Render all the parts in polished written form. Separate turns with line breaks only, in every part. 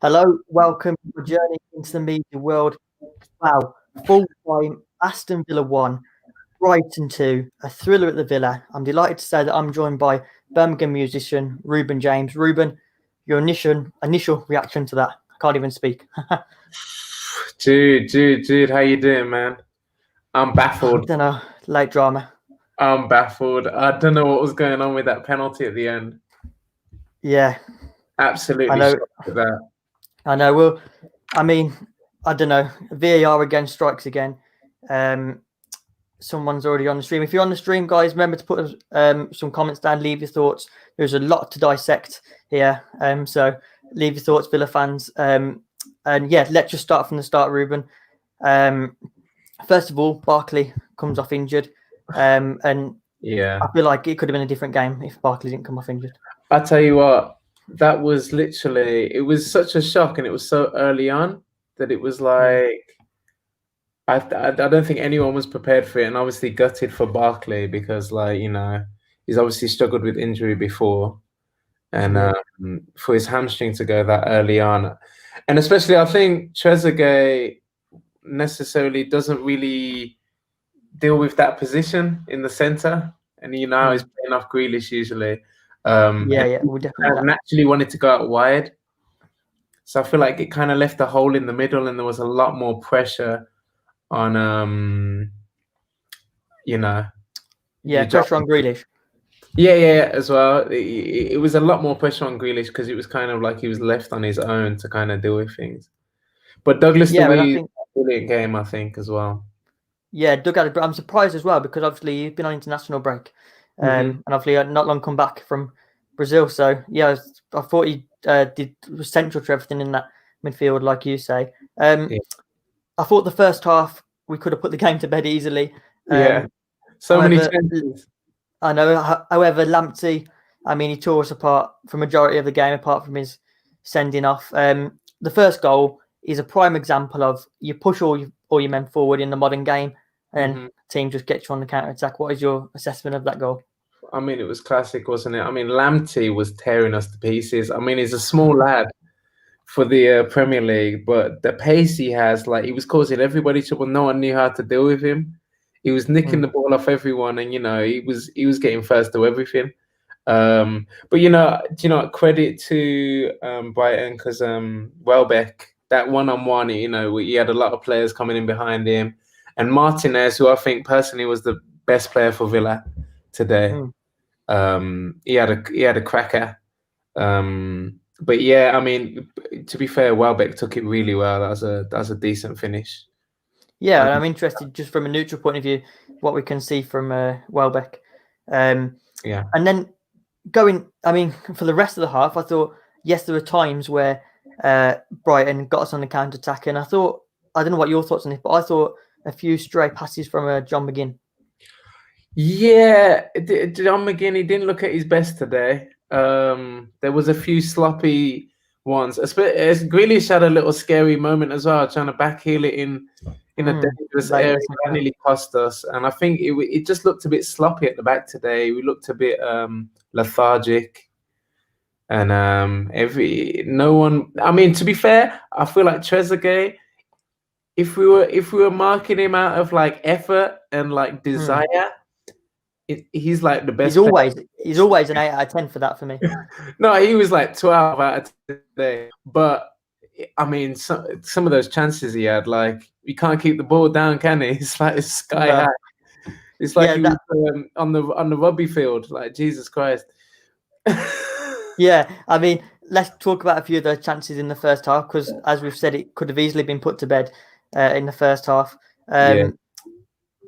Hello, welcome to your journey into the media world. Wow, full time, Aston Villa 1, Brighton 2, a thriller at the Villa. I'm delighted to say that I'm joined by Birmingham musician Reuben James. Reuben, your initial reaction to that? I can't even speak.
Jude, how you doing, man? I'm
I
baffled.
don't know, late drama.
I'm baffled. I don't know what was going on with that penalty at the end.
Yeah, I
Absolutely
know.
shocked at that.
I know. Well, I mean, I don't know. VAR again strikes again. Someone's already on the stream. If you're on the stream, guys, remember to put some comments down. Leave your thoughts. There's a lot to dissect here. So leave your thoughts, Villa fans. And yeah, let's just start from the start, Reuben. First of all, Barkley comes off injured. And
Yeah.
I feel like it could have been a different game if Barkley didn't come off injured.
I tell you what, that was literally, it was such a shock, and it was so early on that it was like, I don't think anyone was prepared for it, and obviously gutted for Barkley because, like, he's obviously struggled with injury before, and for his hamstring to go that early on, and especially I think Trezeguet necessarily doesn't really deal with that position in the center, and he's playing off Grealish usually.
Yeah, we'll definitely
naturally wanted to go out wide, so I feel like it kind of left a hole in the middle, and there was a lot more pressure on
pressure on Grealish.
Yeah, as well. It was a lot more pressure on Grealish because it was kind of like he was left on his own to kind of deal with things. But Douglas Luiz, brilliant game, I think, as well.
Yeah, Doug had, but I'm surprised as well because obviously he's been on international break, and obviously not long come back from Brazil. So yeah, I thought he was central to everything in that midfield, like you say. I thought the first half we could have put the game to bed easily.
So many chances.
I know. However, Lamptey, I mean, he tore us apart for majority of the game, apart from his sending off. The first goal is a prime example of you push all your men forward in the modern game, and the team just gets you on the counter attack. What is your assessment of that goal?
I mean, it was classic, wasn't it? I mean, Lamptey was tearing us to pieces. I mean, he's a small lad for the Premier League, but the pace he has, like, he was causing everybody trouble. No one knew how to deal with him. He was nicking the ball off everyone, and he was getting first to everything. But credit to Brighton because Welbeck, that one-on-one, he had a lot of players coming in behind him, and Martinez, who I think personally was the best player for Villa today. He had a cracker. But yeah, I mean, to be fair, Welbeck took it really well. That was a decent finish.
Yeah, I'm interested just from a neutral point of view, what we can see from Welbeck. And then for the rest of the half, I thought, yes, there were times where Brighton got us on the counter attack, and I thought, I don't know what your thoughts on this, but I thought a few stray passes from John McGinn.
Yeah, John McGinn, he didn't look at his best today. There was a few sloppy ones. Grealish had a little scary moment as well, trying to backheel it in a dangerous area. That nearly cost us. And I think it just looked a bit sloppy at the back today. We looked a bit lethargic. And no one. I mean, to be fair, I feel like Trezeguet, if we were marking him out of like effort and like desire, he's like the best.
He's always an 8 out of 10 for that for me.
No, he was like 12 out of 10 today. But I mean, some of those chances he had, like, you can't keep the ball down, can he? It's like it's sky high. It's like he was on the rugby field. Like, Jesus Christ.
Yeah, I mean, let's talk about a few of those chances in the first half because, as we've said, it could have easily been put to bed in the first half.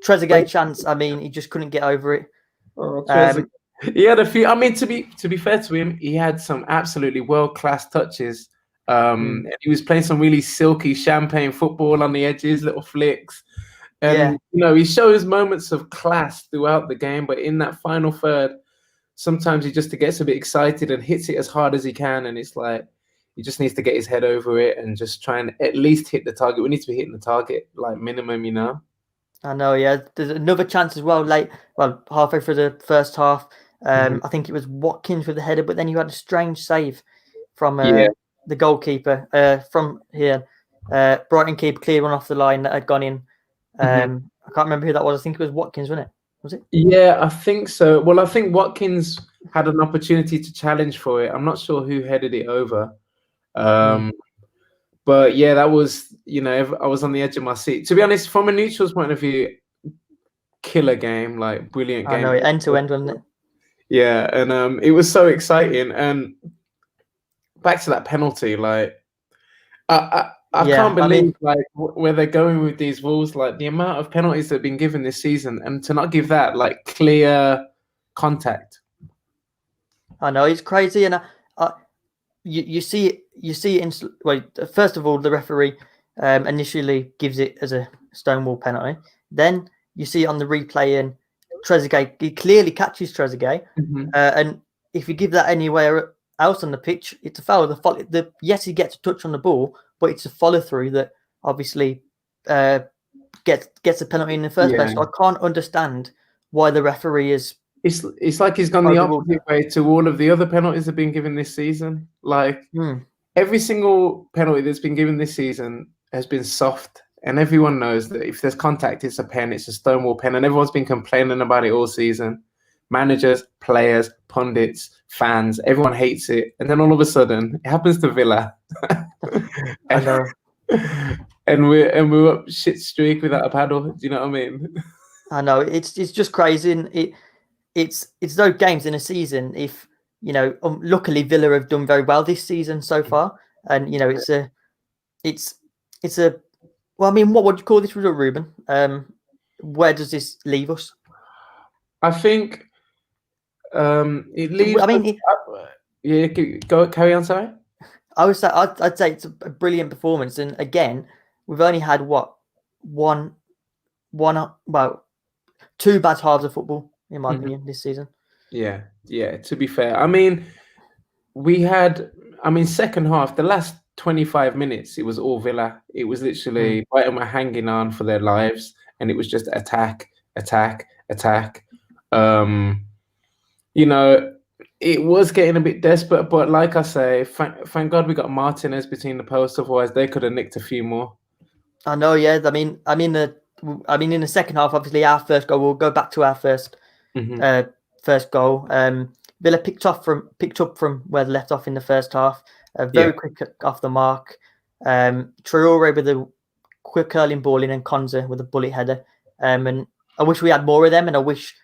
Trezeguet chance, I mean, he just couldn't get over it.
He had a few. I mean, to be fair to him, he had some absolutely world-class touches. And he was playing some really silky champagne football on the edges, little flicks. And he shows moments of class throughout the game, but in that final third, sometimes he just gets a bit excited and hits it as hard as he can, and it's like he just needs to get his head over it and just try and at least hit the target. We need to be hitting the target, like, minimum,
I know, yeah. There's another chance as well, halfway through the first half. I think it was Watkins with the header, but then you had a strange save from the goalkeeper from here. Brighton keeper cleared one off the line that had gone in. I can't remember who that was. I think it was Watkins, wasn't it? Was it?
Yeah, I think so. Well, I think Watkins had an opportunity to challenge for it. I'm not sure who headed it over. But yeah, that was, I was on the edge of my seat. To be honest, from a neutral's point of view, killer game, like brilliant game.
I know, end to end, wasn't it?
Yeah, and it was so exciting. And back to that penalty, like I can't believe like where they're going with these rules, like the amount of penalties that have been given this season, and to not give that like clear contact.
I know, it's crazy, and you see it in. Well, first of all, the referee initially gives it as a stonewall penalty. Then you see it on the replay, and Trezeguet, he clearly catches Trezeguet, and if you give that anywhere else on the pitch, it's a foul. Yes, he gets a touch on the ball, but it's a follow through that obviously gets a penalty in the first place. So I can't understand why the referee is.
It's like he's gone the opposite way to all of the other penalties that have been given this season. Like every single penalty that's been given this season has been soft, and everyone knows that if there's contact, it's a pen, it's a stonewall pen, and everyone's been complaining about it all season. Managers, players, pundits, fans, everyone hates it, and then all of a sudden it happens to Villa.
I know.
And we're up shit streak without a paddle. Do you know what I mean?
I know, it's just crazy, and it's those games in a season. If luckily Villa have done very well this season so far, and it's a. Well, I mean, what would you call this result, Reuben? Where does this leave us?
I think it leaves. I mean, carry on. Sorry.
I'd say it's a brilliant performance, and again, we've only had two bad halves of football, in my opinion, this season.
Yeah. To be fair, I mean, second half, the last 25 minutes, it was all Villa. It was literally Brighton were hanging on for their lives, and it was just attack. It was getting a bit desperate, but like I say, thank God we got Martinez between the posts. Otherwise, they could have nicked a few more.
I know, yeah. I mean, in the second half, obviously, our first goal. We'll go back to our first goal. Villa picked up from where they left off in the first half. Very quick off the mark. Traore with a quick curling ball in, and Konza with a bullet header. And I wish we had more of them, and I wish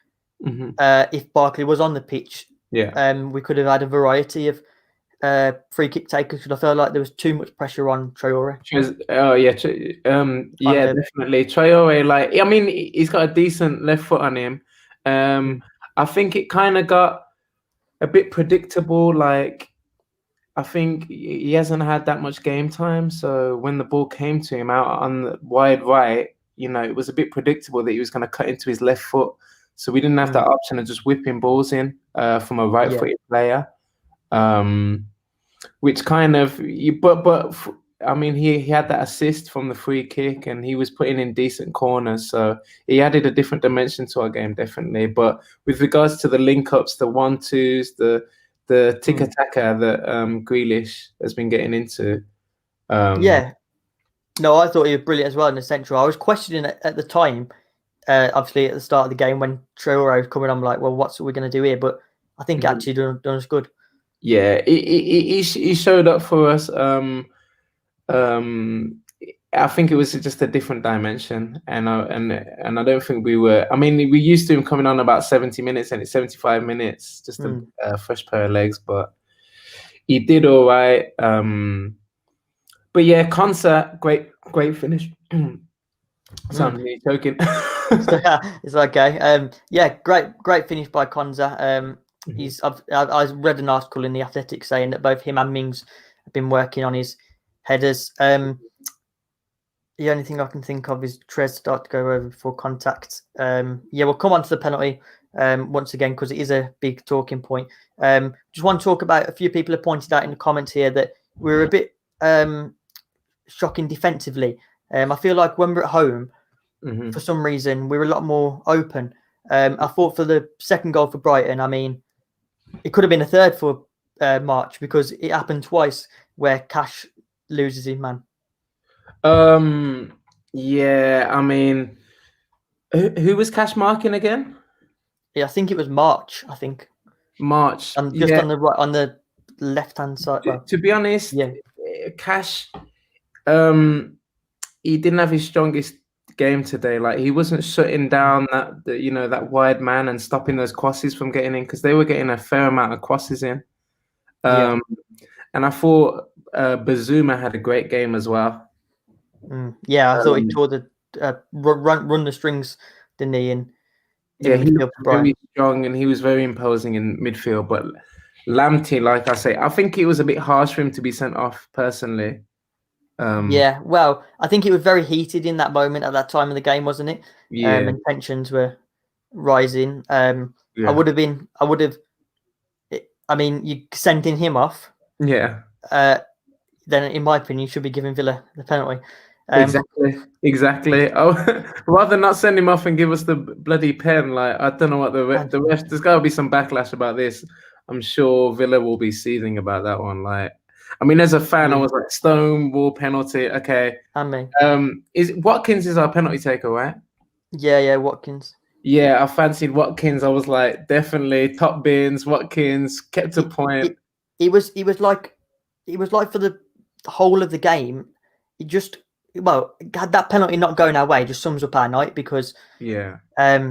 if Barkley was on the pitch, we could have had a variety of free kick takers, because I felt like there was too much pressure on Traore.
Definitely. Traore, like, I mean, he's got a decent left foot on him. I think it kind of got a bit predictable. Like, I think he hasn't had that much game time, so when the ball came to him out on the wide right, it was a bit predictable that he was going to cut into his left foot. So we didn't have that option of just whipping balls in from a right-footed player, which kind of. But I mean, he had that assist from the free kick, and he was putting in decent corners, so he added a different dimension to our game, definitely. But with regards to the link-ups, the 1-2s, the tiki-taka that Grealish has been getting into.
No, I thought he was brilliant as well in the central. I was questioning it at the time. Obviously, at the start of the game when Traore was coming, I'm like, well, what's we going to do here? But I think actually done us good. Yeah,
he showed up for us. I think it was just a different dimension, and I don't think we were. I mean, we used to him coming on about 70 minutes, and it's 75 minutes, just a fresh pair of legs. But he did all right. But yeah, Konsa, great finish. So I'm really joking.
It's okay. Great finish by Konsa. I read an article in the Athletic saying that both him and Mings have been working on his headers. The only thing I can think of is Trez start to go over before contact. We'll come on to the penalty once again, because it is a big talking point. Just want to talk about, a few people have pointed out in the comments here that we're a bit shocking defensively. I feel like when we're at home, for some reason, we're a lot more open. I thought for the second goal for Brighton, I mean, it could have been a third for March, because it happened twice where Cash loses his man.
Yeah, I mean, who was Cash marking again?
Yeah, I think it was March. I think
March.
Just on the right, on the left-hand side. Well,
to be honest,
yeah,
Cash, he didn't have his strongest game today. Like, he wasn't shutting down that wide man and stopping those crosses from getting in, because they were getting a fair amount of crosses in. And I thought Bazuma had a great game as well.
Yeah, I thought he tore the run the strings, didn't he?
Yeah, he was very strong and he was very imposing in midfield. But Lamptey, like I say, I think it was a bit harsh for him to be sent off personally.
Yeah, well, I think it was very heated in that moment at that time of the game, wasn't it?
Yeah.
And tensions were rising. I mean, you sending him off.
Yeah.
Then, in my opinion, you should be giving Villa the penalty.
Exactly. Oh, rather not send him off and give us the bloody pen. Like, I don't know what the refs. There's got to be some backlash about this. I'm sure Villa will be seething about that one. Like, I mean, as a fan, I was like, Stonewall penalty. Okay.
I mean,
is Watkins is our penalty taker, right?
Yeah, Watkins.
Yeah, I fancied Watkins. I was like, definitely top bins. Watkins kept a point.
It was like for the whole of the game. It just. Well, had that penalty not going our way, just sums up our night, because I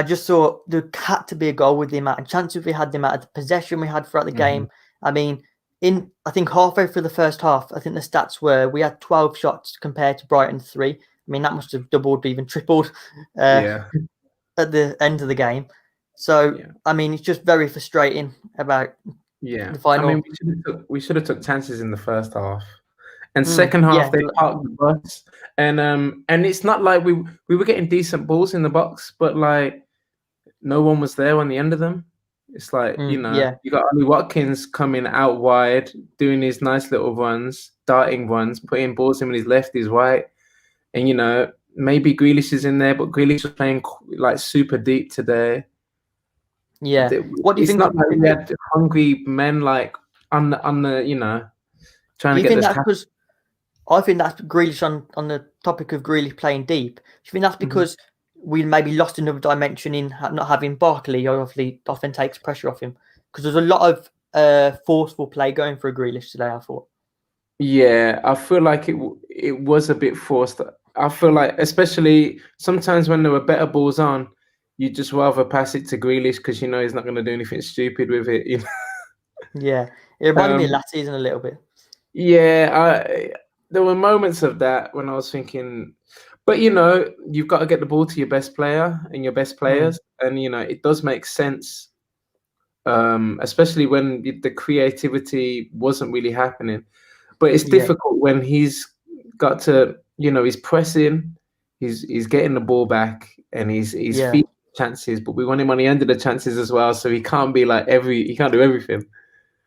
just thought there had to be a goal with the amount of chances we had, the amount of possession we had throughout the game. I mean, I think halfway through the first half, I think the stats were we had 12 shots compared to Brighton 3. I mean, that must have doubled, even tripled at the end of the game. So, I mean, it's just very frustrating about the final.
I mean, we should have took chances in the first half. And second half, they parked the bus. And it's not like we were getting decent balls in the box, but like no one was there on the end of them. It's like, you got Ollie Watkins coming out wide, doing his nice little runs, darting runs, putting balls in with his left, his right. And, maybe Grealish is in there, but Grealish was playing like super deep today.
Yeah. What do you think?
It's not like we had hungry men like on the trying to get this.
I think that's Grealish on the topic of Grealish playing deep. Do you think that's because we maybe lost another dimension in not having Barkley? Obviously, often takes pressure off him, because there's a lot of forceful play going for Grealish today, I thought.
Yeah, I feel like it was a bit forced. I feel like, especially sometimes when there were better balls on, you just rather pass it to Grealish because he's not going to do anything stupid with it.
Yeah, it reminded me of last season a little bit.
Yeah, there were moments of that when I was thinking, but you've got to get the ball to your best player and your best players, and it does make sense, especially when the creativity wasn't really happening. But it's difficult when he's got to, he's pressing, he's getting the ball back, and he's feeding chances. But we want him on the end of the chances as well, so he can't be like he can't do everything.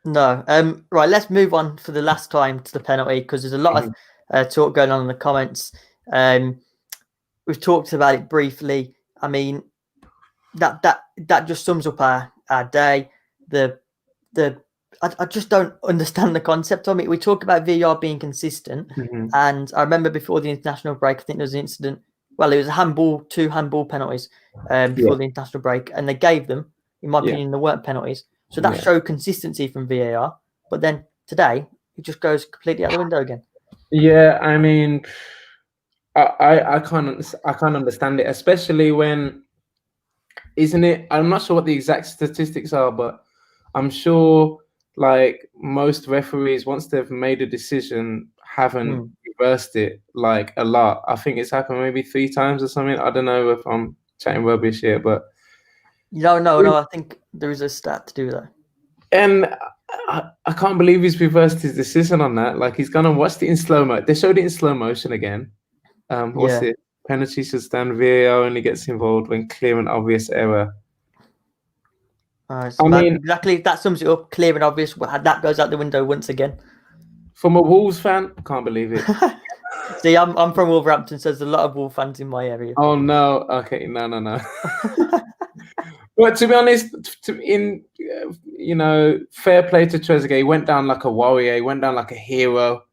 No. Right, let's move on for the last time to the penalty, because there's a lot of talk going on in the comments. We've talked about it briefly. I mean, that just sums up our day. I just don't understand the concept of it. We talk about VAR being consistent, and I remember before the international break, I think there was an incident. Well, it was two handball penalties before the international break, and they gave them. In my opinion, they weren't penalties. So that showed consistency from VAR, but then today it just goes completely out the window again.
Yeah, I mean, I can't understand it, especially when, isn't it? I'm not sure what the exact statistics are, but I'm sure like most referees, once they've made a decision, haven't reversed it like a lot. I think it's happened maybe 3 times or something. I don't know if I'm chatting rubbish here, but.
No. I think there is a stat to do that. And
I can't believe he's reversed his decision on that. Like, he's gonna watch it in slow mo. They showed it in slow motion again. What's it? Penalty should stand. VAR only gets involved when clear and obvious error.
I mean, exactly. That sums it up. Clear and obvious. That goes out the window once again.
From a Wolves fan, I can't believe it.
See, I'm from Wolverhampton, so there's a lot of Wolves fans in my area.
Oh no! Okay, no. But to be honest, in fair play to Trezeguet. He went down like a warrior. He went down like a hero.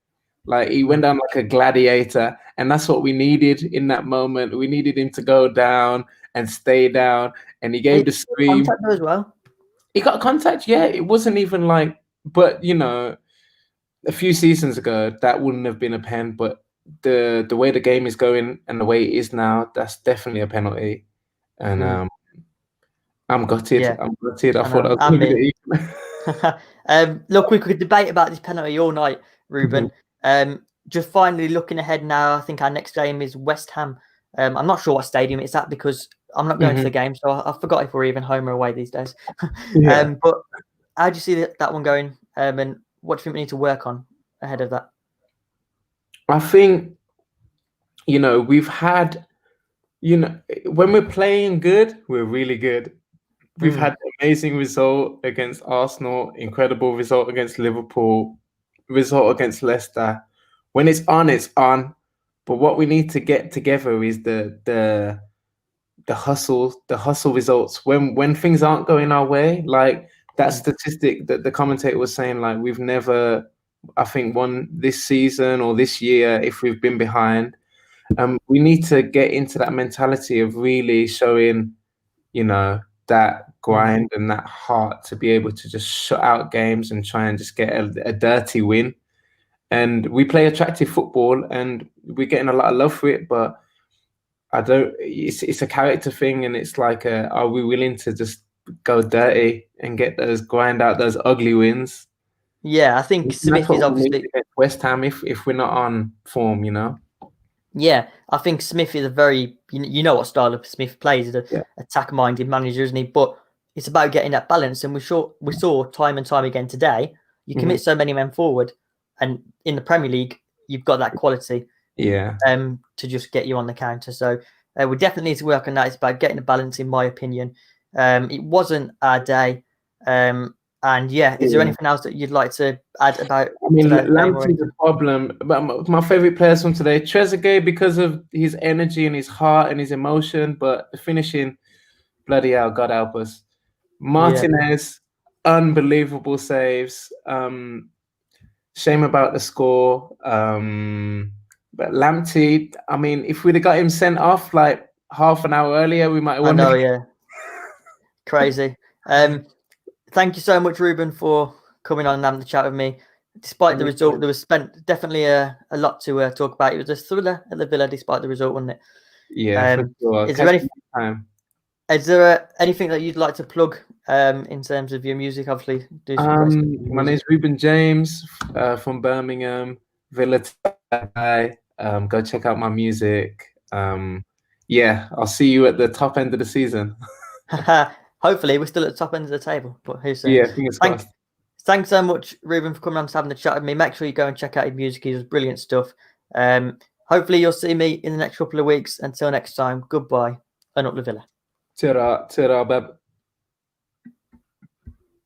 Like he went down like a gladiator, and that's what we needed in that moment. We needed him to go down and stay down, and he gave the scream.
Contact as well.
He got contact, yeah. It wasn't even like, but a few seasons ago that wouldn't have been a pen. But the way the game is going and the way it is now, that's definitely a penalty. And I'm gutted.
Yeah.
I'm gutted. I thought I was going to get
even. Look, we could debate about this penalty all night, Reuben. Just finally looking ahead now, I think our next game is West Ham. I'm not sure what stadium it's at because I'm not going to the game, so I forgot if we're even home or away these days. But how do you see that one going? And what do you think we need to work on ahead of that?
I think, we've had, when we're playing good, we're really good. We've had an amazing result against Arsenal, incredible result against Liverpool, result against Leicester. When it's on, it's on. But what we need to get together is the hustle results. When things aren't going our way, like that statistic that the commentator was saying, like we've never, I think, won this season or this year if we've been behind. We need to get into that mentality of really showing, that grind and that heart to be able to just shut out games and try and just get a dirty win. And we play attractive football and we're getting a lot of love for it, but it's a character thing, and it's like, are we willing to just go dirty and get grind out those ugly wins?
Yeah, I think Smith is obviously
West Ham if we're not on form,
Yeah, I think Smith is a very, you know what style of Smith plays. He's an attack-minded manager, isn't he? But it's about getting that balance. And we saw time and time again today, you commit so many men forward. And in the Premier League, you've got that quality to just get you on the counter. So we definitely need to work on that. It's about getting the balance, in my opinion. It wasn't our day. And is there anything else that you'd like to add about?
I mean, Lamptey's a problem. But my favorite players from today, Trezeguet, because of his energy and his heart and his emotion. But the finishing, bloody hell, God help us. Martinez, unbelievable saves. Shame about the score. But Lamptey, I mean, if we'd have got him sent off like half an hour earlier, we might have won.
I know, crazy. Thank you so much, Reuben, for coming on and having the chat with me. Despite the result, there was definitely a lot to talk about. It was a thriller at the Villa, despite the result, wasn't it?
Yeah. For sure.
Is there anything that you'd like to plug in terms of your music? Obviously,
my name is Reuben James from Birmingham, Villa. Go check out my music. I'll see you at the top end of the season.
Hopefully, we're still at the top end of the table, but who's saying?
Yeah, fingers crossed.
Thanks so much, Reuben, for coming on and having the chat with me. Make sure you go and check out his music. He does brilliant stuff. Hopefully, you'll see me in the next couple of weeks. Until next time, goodbye and up the Villa.
Ta-ra, Beb.